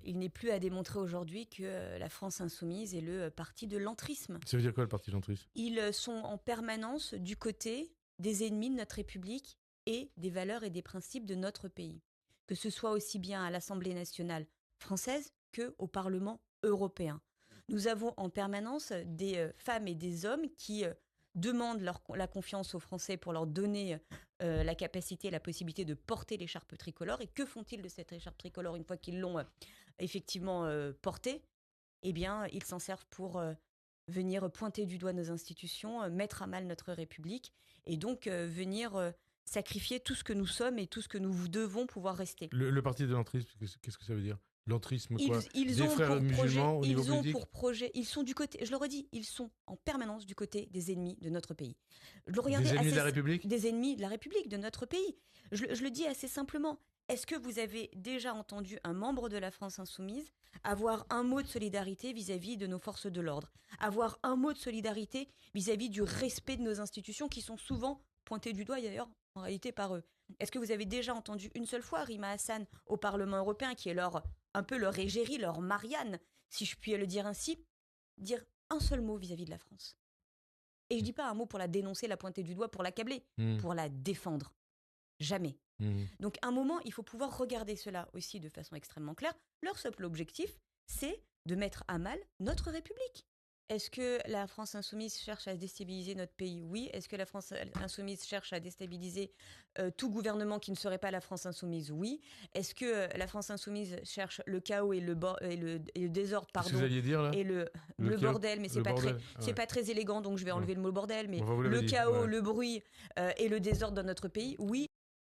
il n'est plus à démontrer aujourd'hui que la France insoumise est le parti de l'entrisme. Ça veut dire quoi le parti de l'entrisme ? Ils sont en permanence du côté des ennemis de notre République et des valeurs et des principes de notre pays. Que ce soit aussi bien à l'Assemblée nationale française qu'au Parlement européen. Nous avons en permanence des femmes et des hommes qui demandent la confiance aux Français pour leur donner la capacité et la possibilité de porter l'écharpe tricolore. Et que font-ils de cette écharpe tricolore une fois qu'ils l'ont effectivement portée ? Eh bien, ils s'en servent pour venir pointer du doigt nos institutions, mettre à mal notre République et donc venir sacrifier tout ce que nous sommes et tout ce que nous devons pouvoir rester. Le parti de l'entrisme, qu'est-ce que ça veut dire ? L'entrisme, quoi ? Ils Des ont frères pour musulmans projet, au niveau ils ont politique ? pour projet, ils sont du côté, je le redis, ils sont en permanence du côté des ennemis de notre pays. Des ennemis de la République ? Des ennemis de la République, de notre pays. Je le dis assez simplement. Est-ce que vous avez déjà entendu un membre de la France insoumise avoir un mot de solidarité vis-à-vis de nos forces de l'ordre ? Avoir un mot de solidarité vis-à-vis du respect de nos institutions qui sont souvent pointées du doigt d'ailleurs en réalité par eux. Est-ce que vous avez déjà entendu une seule fois Rima Hassan au Parlement européen, qui est un peu leur égérie, leur Marianne, si je puis le dire ainsi, dire un seul mot vis-à-vis de la France ? Et je dis pas un mot pour la dénoncer, la pointer du doigt, pour l'accabler, pour la défendre. Jamais. Donc, à un moment, il faut pouvoir regarder cela aussi de façon extrêmement claire. Leur seul objectif, c'est de mettre à mal notre République. Est-ce que la France insoumise cherche à déstabiliser notre pays ? Oui. Est-ce que la France insoumise cherche à déstabiliser tout gouvernement qui ne serait pas la France insoumise ? Oui. Est-ce que la France insoumise cherche le chaos et le désordre, pardon, Qu'est-ce que vous alliez dire, là ? et le bordel, mais c'est pas très élégant, donc je vais enlever le mot bordel, mais le chaos, le bruit et le désordre dans notre pays ? Oui.